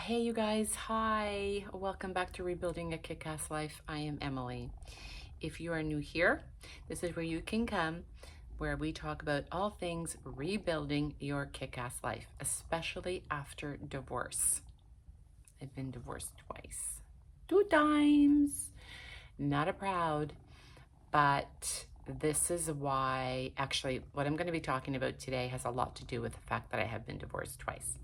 Hey, you guys. Hi. Welcome back to Rebuilding a Kick-Ass Life. I am Emily. If you are new here, this is where you can come, where we talk about all things rebuilding your kick-ass life, especially after divorce. I've been divorced twice. 2 times. Not a proud, but this is why, actually, what I'm going to be talking about today has a lot to do with the fact that I have been divorced twice.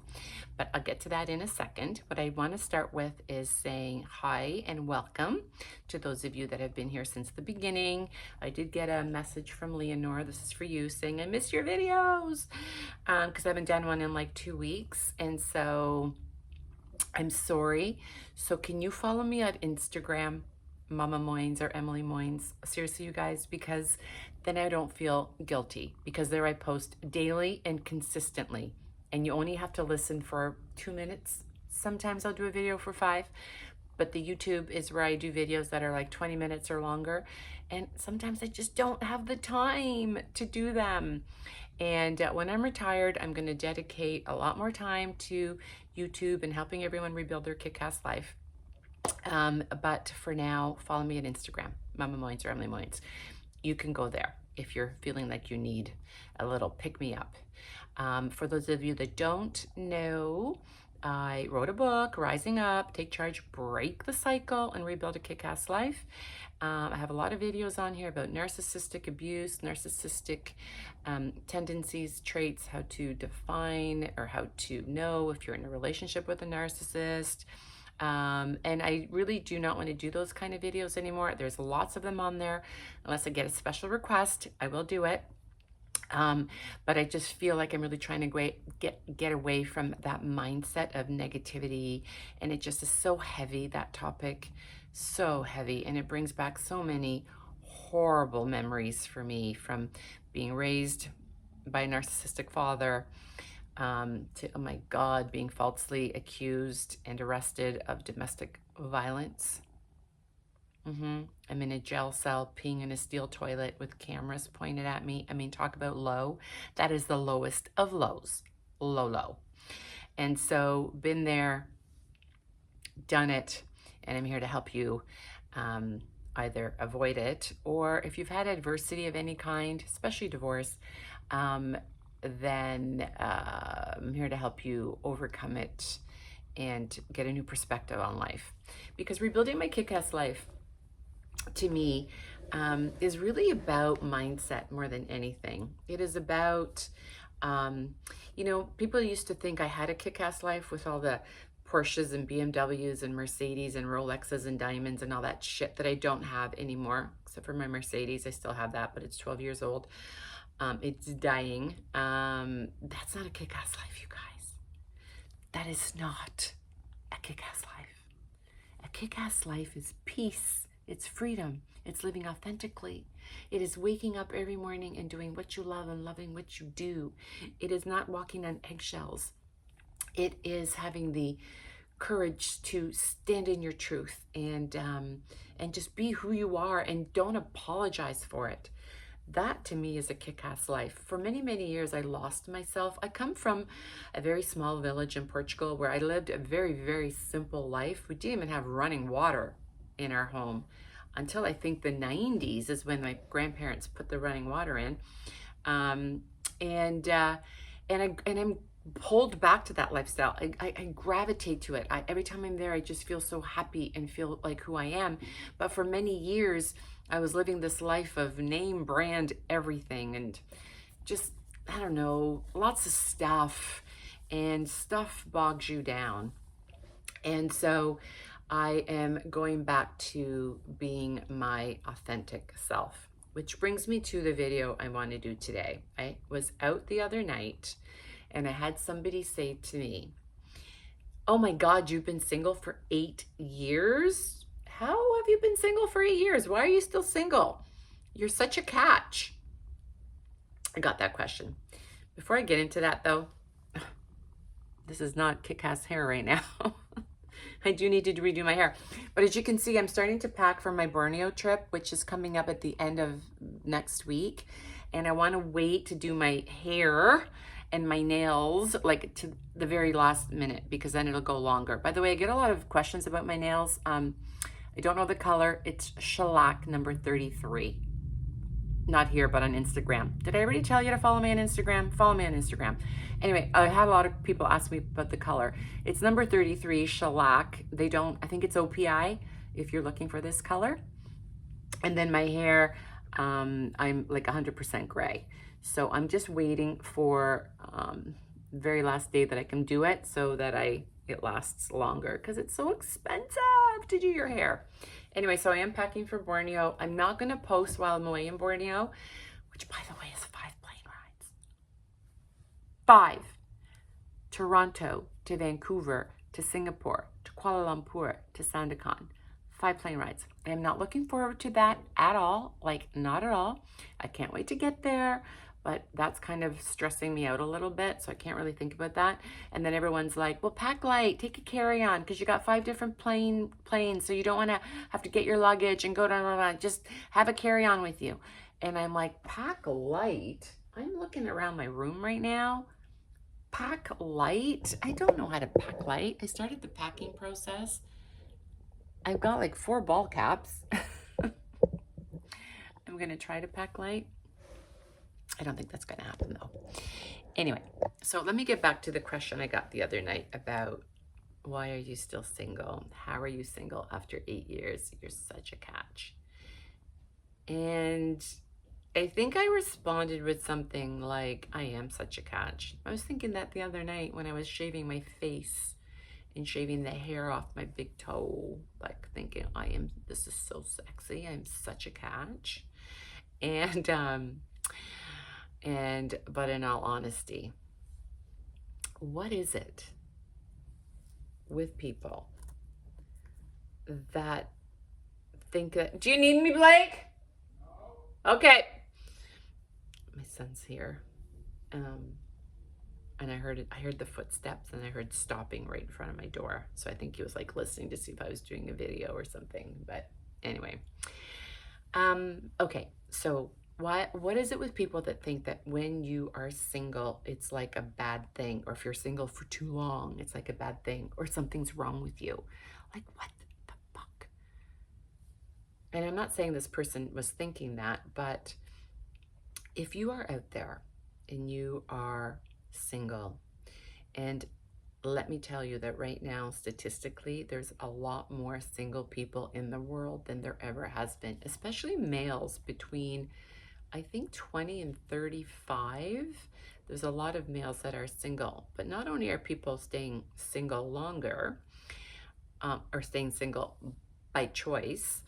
But I'll get to that in a second. What I want to start with is saying hi and welcome to those of you that have been here since the beginning. I did get a message from Leonore, this is for you, saying I miss your videos because I haven't done one in like 2 weeks. And so I'm sorry. So can you follow me on Instagram, Mama Moines or Emily Moines? Seriously, you guys, because then I don't feel guilty, because there I post daily and consistently, and you only have to listen for 2 minutes. Sometimes I'll do a video for 5, but the YouTube is where I do videos that are like 20 minutes or longer, and sometimes I just don't have the time to do them. And when I'm retired, I'm going to dedicate a lot more time to YouTube and helping everyone rebuild their kick-ass life. But for now, follow me on Instagram, Mama Moines or Emily Moines. You can go there if you're feeling like you need a little pick-me-up. For those of you that don't know, I wrote a book, Rising Up, Take Charge, Break the Cycle, and Rebuild a Kick-Ass Life. I have a lot of videos on here about narcissistic abuse, narcissistic tendencies, traits, how to define or how to know if you're in a relationship with a narcissist. And I really do not want to do those kind of videos anymore. There's lots of them on there. Unless I get a special request, I will do it. But I just feel like I'm really trying to get away from that mindset of negativity. And it just is so heavy, that topic, so heavy. And it brings back so many horrible memories for me from being raised by a narcissistic father, to, oh my God, being falsely accused and arrested of domestic violence. I'm in a jail cell peeing in a steel toilet with cameras pointed at me. I mean, talk about low. That is the lowest of lows. Low. And so been there, done it, and I'm here to help you either avoid it, or if you've had adversity of any kind, especially divorce, then I'm here to help you overcome it and get a new perspective on life. Because rebuilding my kick-ass life, to me, is really about mindset more than anything. It is about, people used to think I had a kick-ass life with all the Porsches and BMWs and Mercedes and Rolexes and diamonds and all that shit that I don't have anymore, except for my Mercedes. I still have that, but it's 12 years old. It's dying. That's not a kick-ass life, you guys. That is not a kick-ass life. A kick-ass life is peace. It's freedom. It's living authentically. It is waking up every morning and doing what you love and loving what you do. It is not walking on eggshells. It is having the courage to stand in your truth and just be who you are and don't apologize for it. That to me is a kick-ass life. For many, many years, I lost myself. I come from a very small village in Portugal where I lived a very, very simple life. We didn't even have running water in our home until I think the 90s is when my grandparents put the running water in. And I'm pulled back to that lifestyle. I gravitate to it. Every time I'm there, I just feel so happy and feel like who I am. But for many years, I was living this life of name brand everything and just, I don't know, lots of stuff, and stuff bogs you down. And so I am going back to being my authentic self, which brings me to the video I want to do today. I was out the other night and I had somebody say to me, "Oh my God, you've been single for 8 years? How have you been single for 8 years? Why are you still single? You're such a catch." I got that question. Before I get into that though, this is not kick-ass hair right now. I do need to redo my hair. But as you can see, I'm starting to pack for my Borneo trip, which is coming up at the end of next week. And I want to wait to do my hair and my nails like to the very last minute, because then it'll go longer. By the way, I get a lot of questions about my nails. I don't know the color. It's shellac number 33. Not here, but on Instagram. Did I already tell you to follow me on Instagram? Follow me on Instagram. Anyway, I had a lot of people ask me about the color. It's number 33, shellac. I think it's OPI if you're looking for this color. And then my hair, I'm like 100% gray. So I'm just waiting for the very last day that I can do it so that it lasts longer, because it's so expensive to do your hair. Anyway, so I am packing for Borneo. I'm not going to post while I'm away in Borneo, which, by the way, is 5 plane rides. 5. Toronto to Vancouver to Singapore to Kuala Lumpur to Sandakan. 5 plane rides. I am not looking forward to that at all. Like, not at all. I can't wait to get there, but that's kind of stressing me out a little bit, so I can't really think about that. And then everyone's like, well, pack light, take a carry-on, because you got 5 different planes, so you don't want to have to get your luggage and go down, just have a carry-on with you. And I'm like, pack light? I'm looking around my room right now. Pack light? I don't know how to pack light. I started the packing process. I've got like 4 ball caps. I'm going to try to pack light. I don't think that's going to happen though. Anyway, so let me get back to the question I got the other night about why are you still single? How are you single after 8 years? You're such a catch. And I think I responded with something like, I am such a catch. I was thinking that the other night when I was shaving my face and shaving the hair off my big toe, like thinking, this is so sexy. I'm such a catch. But in all honesty, what is it with people that think that, do you need me, Blake? No. Okay. My son's here. And I heard the footsteps, and I heard stopping right in front of my door. So I think he was like listening to see if I was doing a video or something. But anyway. Okay, so what is it with people that think that when you are single, it's like a bad thing, or if you're single for too long, it's like a bad thing, or something's wrong with you? Like, what the fuck? And I'm not saying this person was thinking that, but if you are out there and you are single, and let me tell you that right now, statistically, there's a lot more single people in the world than there ever has been, especially males between, I think, 20 and 35. There's a lot of males that are single, but not only are people staying single longer, or staying single by choice,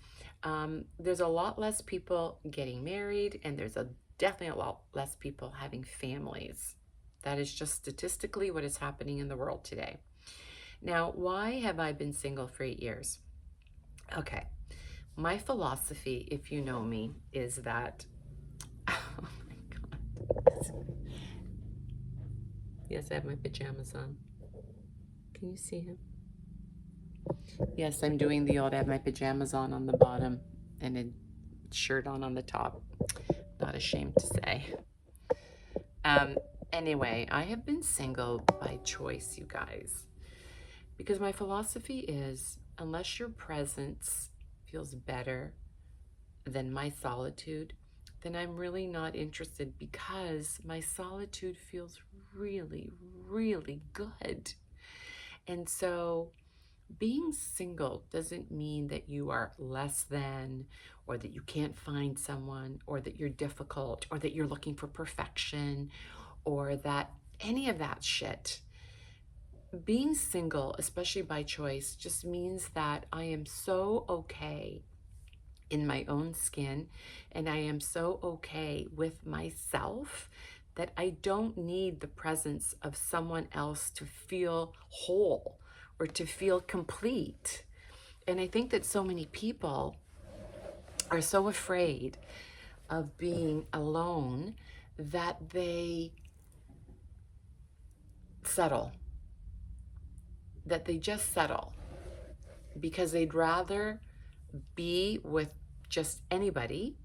there's a lot less people getting married, and there's definitely a lot less people having families. That is just statistically what is happening in the world today. Now, why have I been single for 8 years? Okay, my philosophy, if you know me, is that, oh my God. Yes, I have my pajamas on. Can you see him? Yes, I'm doing the old, I have my pajamas on the bottom and a shirt on the top. Not ashamed to say. Anyway, I have been single by choice, you guys, because my philosophy is, unless your presence feels better than my solitude, then I'm really not interested, because my solitude feels really, really good. And so being single doesn't mean that you are less than, or that you can't find someone, or that you're difficult, or that you're looking for perfection, or that any of that shit. Being single, especially by choice, just means that I am so okay in my own skin, and I am so okay with myself that I don't need the presence of someone else to feel whole or to feel complete. And I think that so many people are so afraid of being alone that they settle, that they just settle, because they'd rather be with just anybody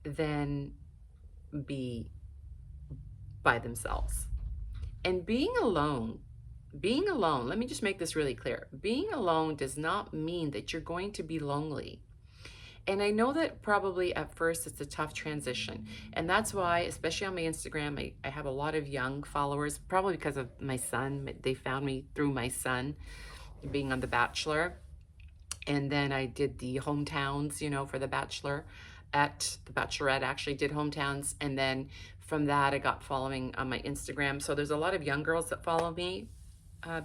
than be by themselves. And being alone, let me just make this really clear. Being alone does not mean that you're going to be lonely. And I know that probably at first it's a tough transition. And that's why, especially on my Instagram, I have a lot of young followers, probably because of my son. They found me through my son being on The Bachelor. And then I did the hometowns, for The Bachelor. The Bachelorette actually did hometowns. And then from that, I got following on my Instagram. So there's a lot of young girls that follow me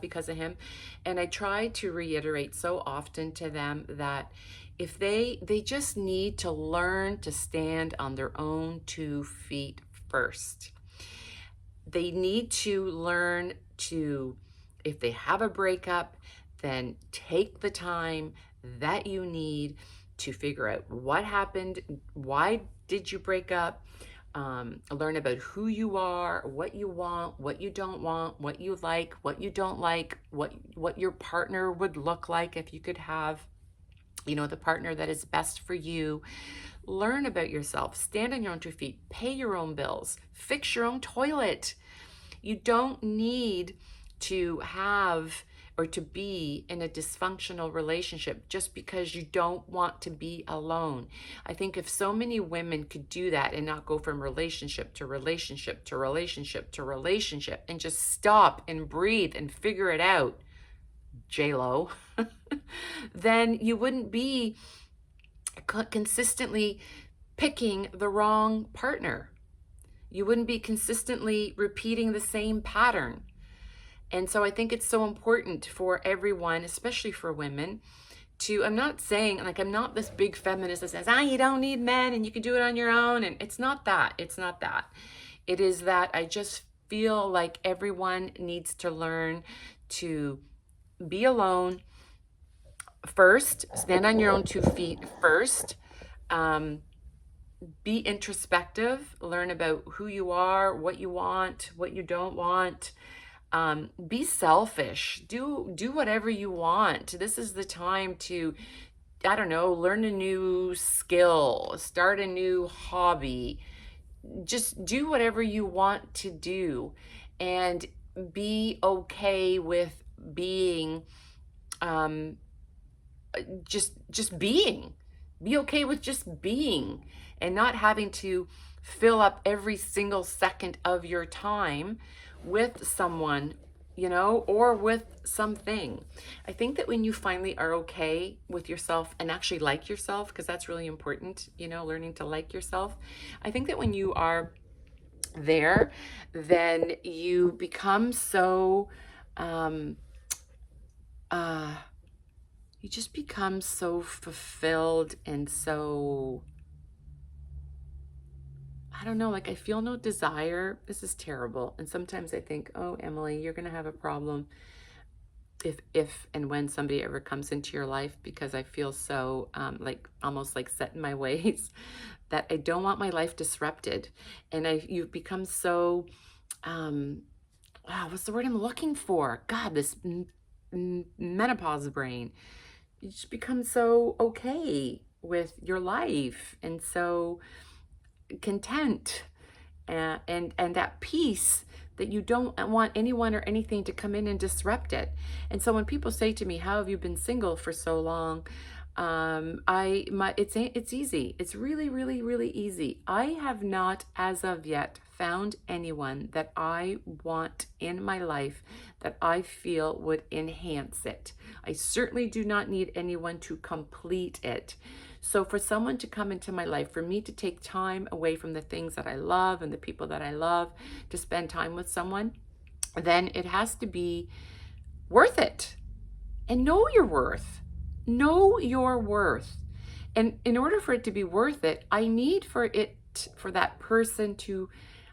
because of him. And I try to reiterate so often to them that if they just need to learn to stand on their own 2 feet first. They need to learn to, if they have a breakup, then take the time that you need to figure out what happened, why did you break up, learn about who you are, what you want, what you don't want, what you like, what you don't like, what your partner would look like if you could have, the partner that is best for you. Learn about yourself, stand on your own 2 feet, pay your own bills, fix your own toilet. You don't need to have or to be in a dysfunctional relationship just because you don't want to be alone. I think if so many women could do that and not go from relationship to relationship to relationship to relationship and just stop and breathe and figure it out, J-Lo, then you wouldn't be consistently picking the wrong partner. You wouldn't be consistently repeating the same pattern. And so I think it's so important for everyone, especially for women, I'm not saying, I'm not this big feminist that says, you don't need men and you can do it on your own. And it's not that. It's not that. It is that I just feel like everyone needs to learn to be alone first, stand on your own 2 feet first, be introspective, learn about who you are, what you want, what you don't want. Be selfish, do whatever you want. This is the time to, I don't know, learn a new skill, start a new hobby, just do whatever you want to do and be okay with being, just being. Be okay with just being and not having to fill up every single second of your time with someone, or with something. I think that when you finally are okay with yourself and actually like yourself, because that's really important, learning to like yourself. I think that when you are there, then you become so, you just become so fulfilled and so, I don't know, I feel no desire. This is terrible. And sometimes I think, oh, Emily, you're going to have a problem if and when somebody ever comes into your life, because I feel so almost set in my ways that I don't want my life disrupted. And you've become so, what's the word I'm looking for? God, this menopause brain. You just become so okay with your life and so content and at peace that you don't want anyone or anything to come in and disrupt it. And so when people say to me, how have you been single for so long? It's easy. It's really, really, really easy. I have not, as of yet, found anyone that I want in my life that I feel would enhance it. I certainly do not need anyone to complete it. So for someone to come into my life, for me to take time away from the things that I love and the people that I love, to spend time with someone, then it has to be worth it. And know your worth. Know your worth. And in order for it to be worth it, I need for that person to,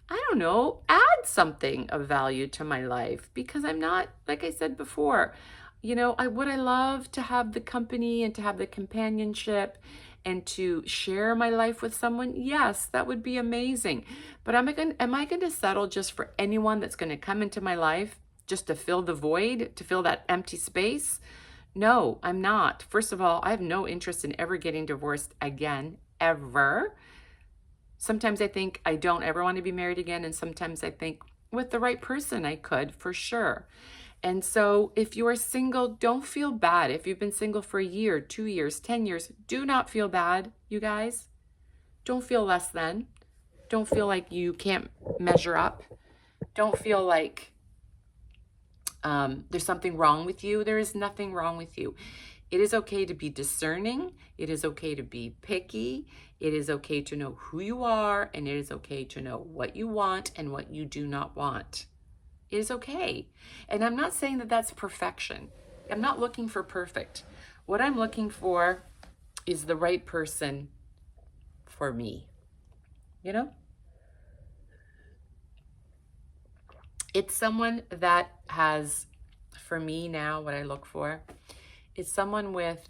I don't know, add something of value to my life, because I'm not, like I said before, I love to have the company and to have the companionship and to share my life with someone. Yes, that would be amazing. But am I going to settle just for anyone that's going to come into my life just to fill the void, to fill that empty space? No, I'm not. First of all, I have no interest in ever getting divorced again, ever. Sometimes I think I don't ever want to be married again. And sometimes I think with the right person, I could for sure. And so if you are single, don't feel bad. If you've been single for a year, 2 years, 10 years, do not feel bad, you guys. Don't feel less than. Don't feel like you can't measure up. Don't feel like there's something wrong with you. There is nothing wrong with you. It is okay to be discerning. It is okay to be picky. It is okay to know who you are, and it is okay to know what you want and what you do not want. It is okay. And I'm not saying that that's perfection. I'm not looking for perfect. What I'm looking for is the right person for me. You know? It's someone that has, for me now, what I look for is someone with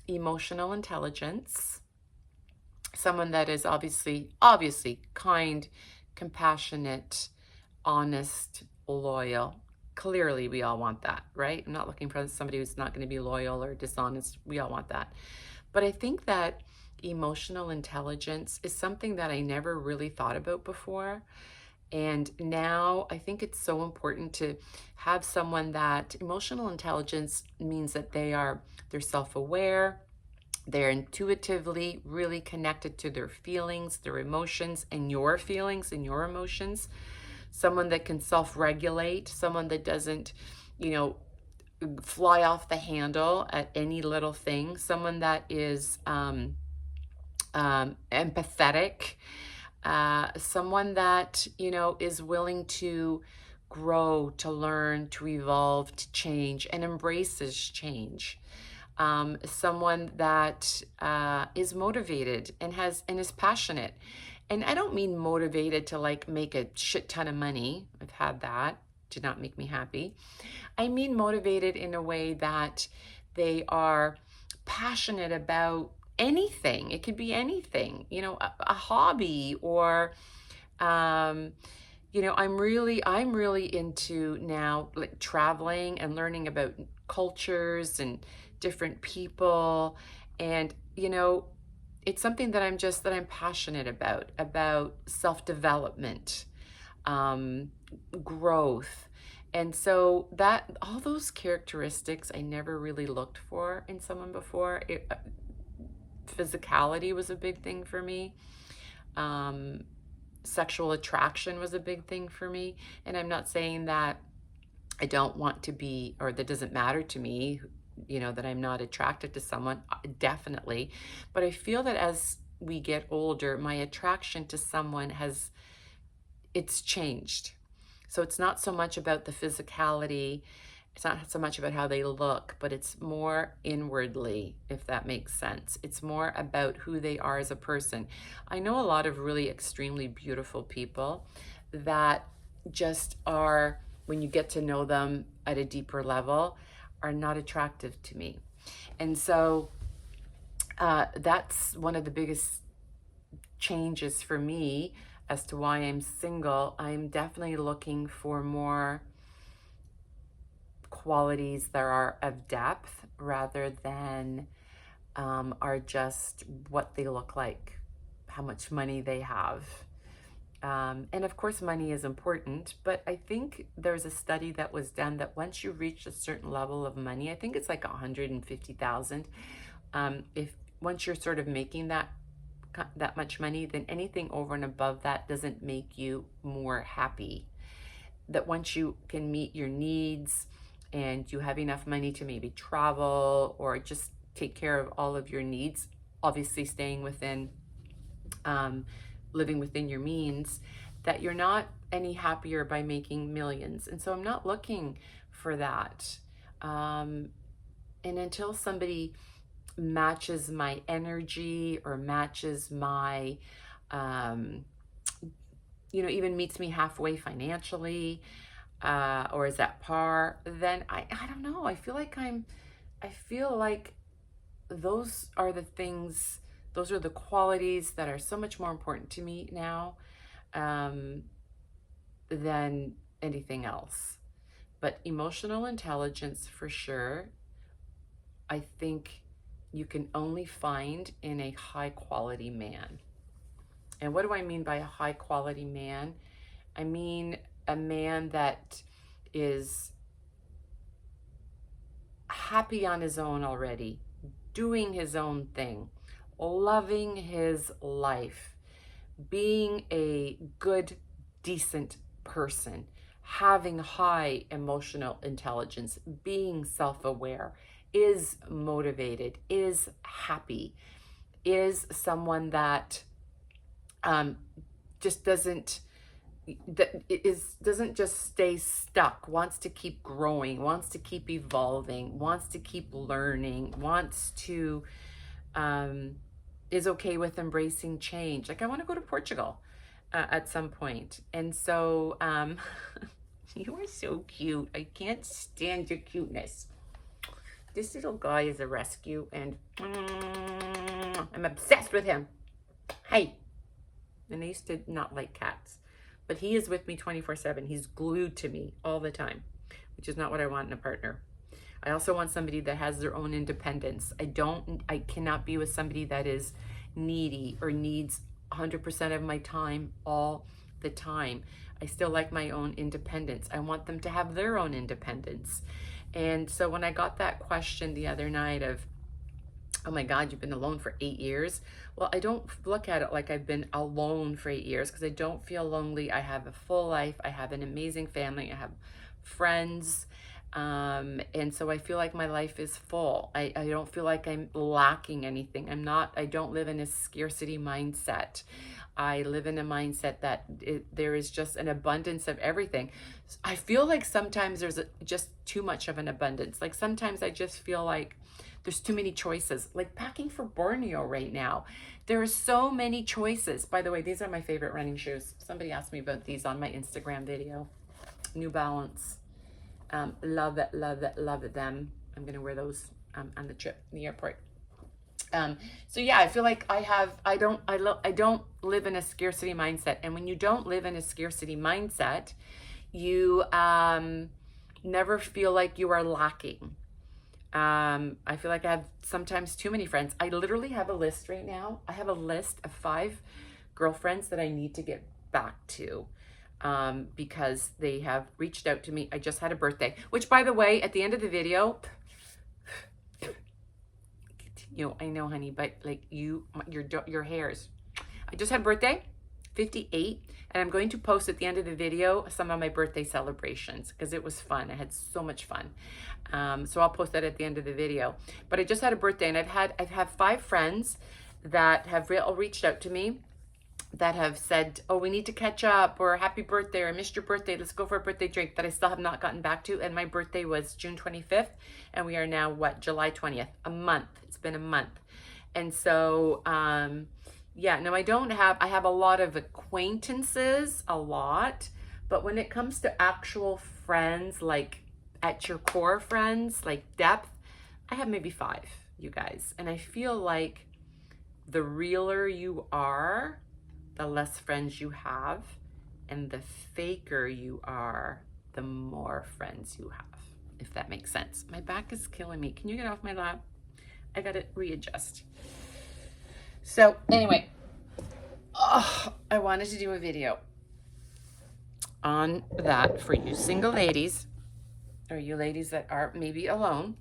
emotional intelligence, someone that is obviously kind, compassionate, honest, loyal. Clearly, we all want that, right? I'm not looking for somebody who's not going to be loyal or dishonest. We all want that. But I think that emotional intelligence is something that I never really thought about before. And now I think it's so important to have someone that emotional intelligence means that they're self-aware, they're intuitively really connected to their feelings, their emotions, and your feelings and your emotions. Someone that can self-regulate, someone that doesn't, you know, fly off the handle at any little thing, someone that is empathetic, someone that, you know, is willing to grow, to learn, to evolve, to change, and embraces change. Someone that is motivated and is passionate. And I don't mean motivated to like make a shit ton of money. I've had that. Did not make me happy. I mean motivated in a way that they are passionate about anything. It could be anything, you know, a hobby or you know, I'm really into now like traveling and learning about cultures and different people. And you know, it's something that I'm passionate about self-development, um, growth. And so that all those characteristics I never really looked for in someone before. Physicality was a big thing for me. Um, Sexual attraction was a big thing for me. And I'm not saying that I don't want to be, or that doesn't matter to me, you know, that I'm not attracted to someone, definitely. But I feel that as we get older, my attraction to someone it's changed. So it's not so much about the physicality, it's not so much about how they look, but it's more inwardly, if that makes sense. It's more about who they are as a person. I know a lot of really extremely beautiful people that just are, when you get to know them at a deeper level, are not attractive to me. And so that's one of the biggest changes for me as to why I'm single. I'm definitely looking for more qualities that are of depth rather than are just what they look like, how much money they have. And of course, money is important, but I think there's a study that was done that once you reach a certain level of money, I think it's like 150,000. If once you're sort of making that much money, then anything over and above that doesn't make you more happy. That once you can meet your needs and you have enough money to maybe travel or just take care of all of your needs, obviously staying within, living within your means, that you're not any happier by making millions. And so I'm not looking for that. And until somebody matches my energy or matches my, you know, even meets me halfway financially, or is at par, then I don't know. I feel like those are the things, those are the qualities that are so much more important to me now, um, than anything else. But emotional intelligence for sure, I think you can only find in a high quality man. And what do I mean by a high quality man? I mean a man that is happy on his own already, doing his own thing, loving his life, being a good, decent person, having high emotional intelligence, being self-aware, is motivated, is happy, is someone that just doesn't just stay stuck, wants to keep growing, wants to keep evolving, wants to keep learning, wants to is okay with embracing change. Like, I want to go to Portugal at some point. And so you are so cute. I can't stand your cuteness. This little guy is a rescue, and I'm obsessed with him. Hey. And I used to not like cats, but he is with me 24/7. He's glued to me all the time, which is not what I want in a partner. I also want somebody that has their own independence. I cannot be with somebody that is needy or needs 100% of my time all the time. I still like my own independence. I want them to have their own independence. And so when I got that question the other night of, oh my God, you've been alone for 8 years. Well, I don't look at it like I've been alone for 8 years, because I don't feel lonely. I have a full life. I have an amazing family. I have friends. And so I feel like my life is full. I don't feel like I'm lacking anything. I don't live in a scarcity mindset. I live in a mindset that there is just an abundance of everything. I feel like sometimes there's just too much of an abundance. Like sometimes I just feel like there's too many choices. Like packing for Borneo right now. There are so many choices. By the way, these are my favorite running shoes. Somebody asked me about these on my Instagram video. New Balance. Love it, love it, love it, them. I'm gonna wear those on the trip in the airport. So yeah, I feel like I don't live in a scarcity mindset. And when you don't live in a scarcity mindset, you never feel like you are lacking. I feel like I have sometimes too many friends. I literally have a list right now. I have a list of 5 girlfriends that I need to get back to. Because they have reached out to me. I just had a birthday, which, by the way, at the end of the video, I know, honey, but like your hairs. I just had a birthday, 58, and I'm going to post at the end of the video some of my birthday celebrations because it was fun. I had so much fun. So I'll post that at the end of the video. But I just had a birthday, and I've had 5 friends that have reached out to me, that have said, oh, we need to catch up, or happy birthday, or I missed your birthday, let's go for a birthday drink, that I still have not gotten back to. And my birthday was June 25th, and we are now, July 20th, a month. It's been a month. And so, yeah, no, I have a lot of acquaintances, but when it comes to actual friends, like at your core friends, like depth, I have maybe 5, you guys. And I feel like the realer you are, the less friends you have, and the faker you are, the more friends you have, if that makes sense. My back is killing me. Can you get off my lap? I gotta readjust. So anyway, I wanted to do a video on that for you single ladies, or you ladies that are maybe alone.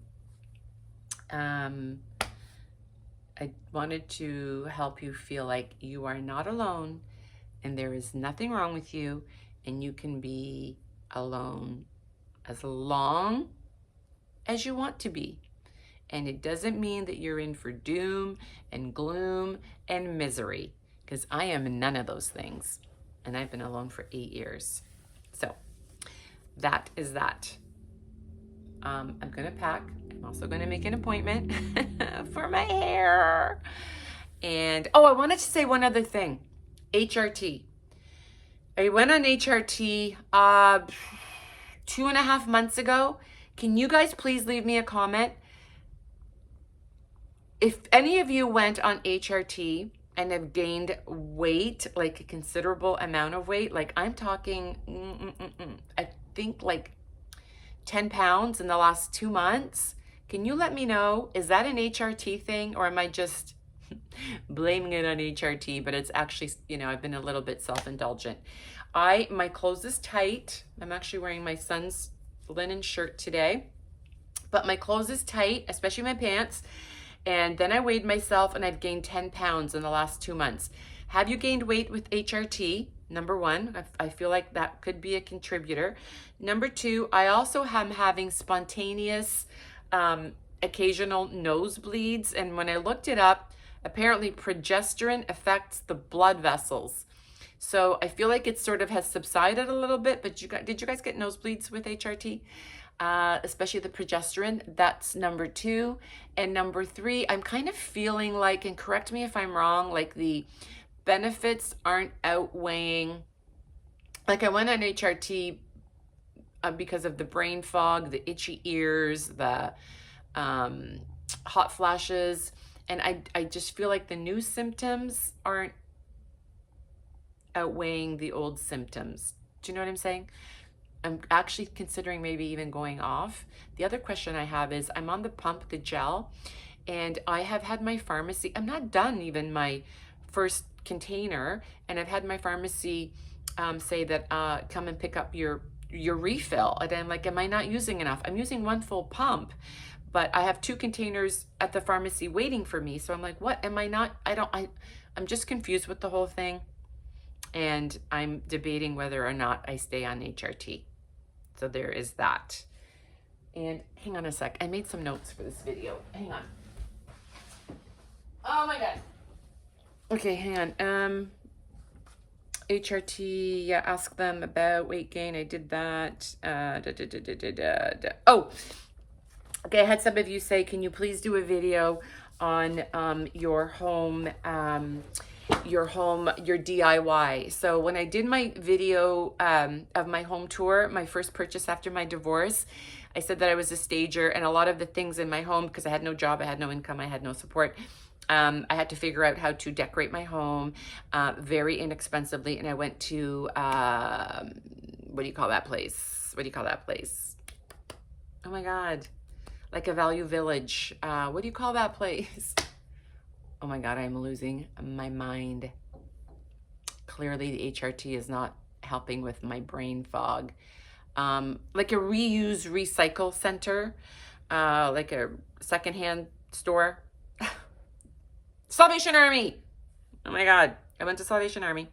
I wanted to help you feel like you are not alone, and there is nothing wrong with you, and you can be alone as long as you want to be. And it doesn't mean that you're in for doom and gloom and misery, because I am none of those things. And I've been alone for 8 years. So that is that. I'm gonna pack. I'm also gonna make an appointment for my hair. And I wanted to say one other thing. HRT. I went on HRT 2.5 months ago. Can you guys please leave me a comment? If any of you went on HRT and have gained weight, like a considerable amount of weight, like I'm talking, I think like 10 pounds in the last 2 months. Can you let me know, is that an HRT thing, or am I just blaming it on HRT? But it's actually, I've been a little bit self-indulgent. My clothes is tight. I'm actually wearing my son's linen shirt today, but my clothes is tight, especially my pants. And then I weighed myself and I've gained 10 pounds in the last 2 months. Have you gained weight with HRT? Number one, I feel like that could be a contributor. Number two, I also am having spontaneous, occasional nosebleeds. And when I looked it up, apparently progesterone affects the blood vessels. So I feel like it sort of has subsided a little bit, but did you guys get nosebleeds with HRT? Especially the progesterone. That's number two. And number three, I'm kind of feeling like, and correct me if I'm wrong, like the benefits aren't outweighing. Like I went on HRT because of the brain fog, the itchy ears, the hot flashes, and I just feel like the new symptoms aren't outweighing the old symptoms. Do you know what I'm saying? I'm actually considering maybe even going off. The other question I have is I'm on the pump, the gel, and I have had my pharmacy, I'm not done even my first container, and I've had my pharmacy say that come and pick up your refill. And I'm like, am I not using enough? I'm using one full pump, but I have 2 containers at the pharmacy waiting for me. So I'm like, what am I not? I'm just confused with the whole thing. And I'm debating whether or not I stay on HRT. So there is that. And hang on a sec. I made some notes for this video. Hang on. Oh my God. Okay, hang on. HRT, yeah, ask them about weight gain. I did that. Oh, okay. I had some of you say, can you please do a video on your home, your DIY. So when I did my video of my home tour, my first purchase after my divorce, I said that I was a stager, and a lot of the things in my home, because I had no job, I had no income, I had no support, I had to figure out how to decorate my home very inexpensively. And I went to, what do you call that place? What do you call that place? Oh my God, like a Value Village. What do you call that place? Oh my God, I'm losing my mind. Clearly the HRT is not helping with my brain fog. Like a reuse recycle center, like a secondhand store. Salvation Army. Oh my God. I went to Salvation Army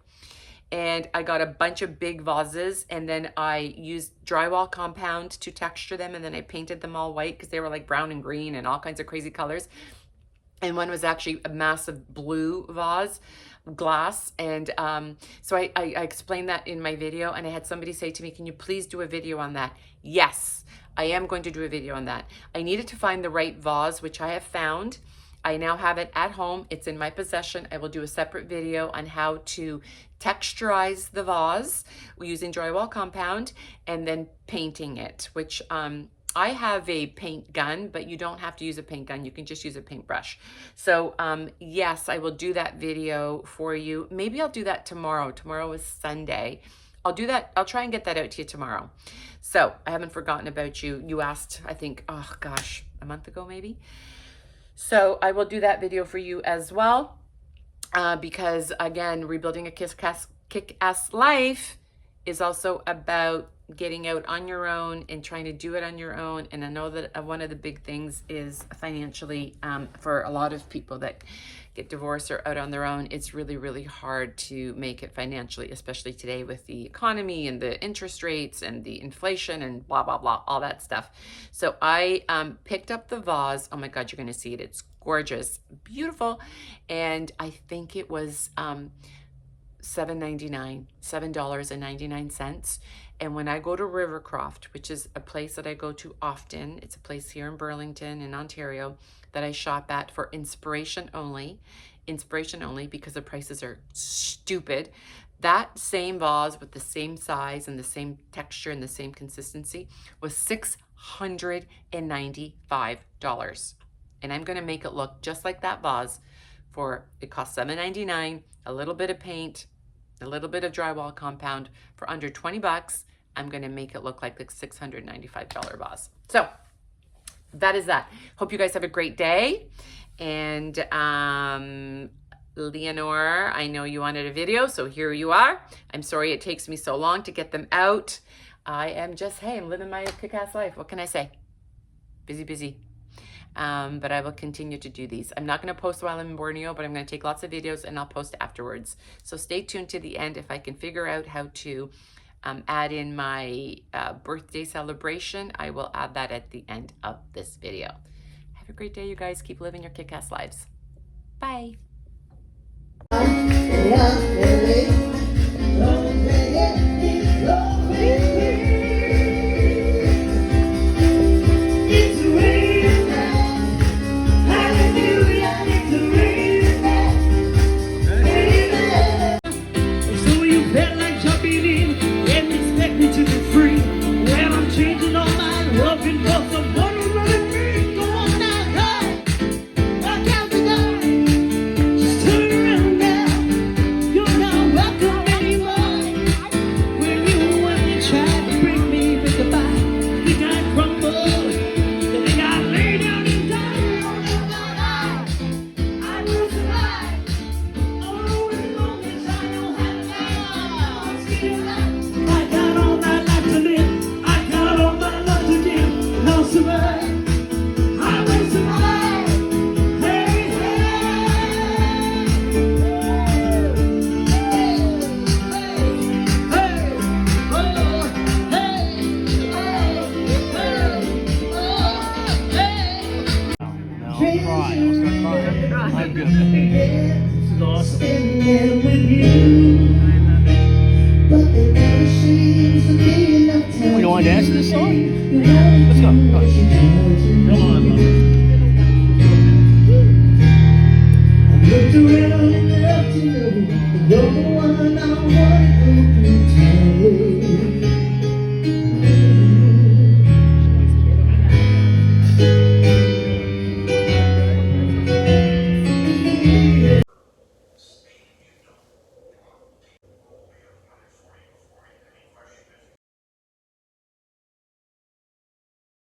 and I got a bunch of big vases, and then I used drywall compound to texture them, and then I painted them all white because they were like brown and green and all kinds of crazy colors. And one was actually a massive blue vase, glass. And so I explained that in my video, and I had somebody say to me, can you please do a video on that? Yes, I am going to do a video on that. I needed to find the right vase, which I have found. I now have it at home. It's in my possession. I will do a separate video on how to texturize the vase using drywall compound and then painting it, which I have a paint gun, but you don't have to use a paint gun. You can just use a paintbrush. So yes, I will do that video for you. Maybe I'll do that tomorrow. Tomorrow is Sunday. I'll do that. I'll try and get that out to you tomorrow. So I haven't forgotten about you. You asked, I think, oh gosh, a month ago maybe. So I will do that video for you as well, because again, rebuilding a kick-ass life is also about getting out on your own and trying to do it on your own. And I know that one of the big things is financially, for a lot of people that get divorced or out on their own, it's really, really hard to make it financially, especially today with the economy and the interest rates and the inflation and blah, blah, blah, all that stuff. So I picked up the vase. Oh my God, you're going to see it. It's gorgeous, beautiful. And I think it was $7.99. And when I go to Rivercroft, which is a place that I go to often, it's a place here in Burlington in Ontario that I shop at for inspiration only, because the prices are stupid. That same vase with the same size and the same texture and the same consistency was $695. And I'm going to make it look just like that vase it costs $7.99, a little bit of paint, a little bit of drywall compound for under 20 bucks. I'm going to make it look like the $695 vase. So that is that. Hope you guys have a great day. And Leonore, I know you wanted a video, so here you are. I'm sorry it takes me so long to get them out. I am just, hey, I'm living my kick-ass life. What can I say? Busy, busy. But I will continue to do these. I'm not going to post while I'm in Borneo, but I'm going to take lots of videos and I'll post afterwards. So stay tuned to the end. If I can figure out how to add in my birthday celebration, I will add that at the end of this video. Have a great day, you guys. Keep living your kick-ass lives. Bye. This is awesome. We don't want to dance to this song? Let's go.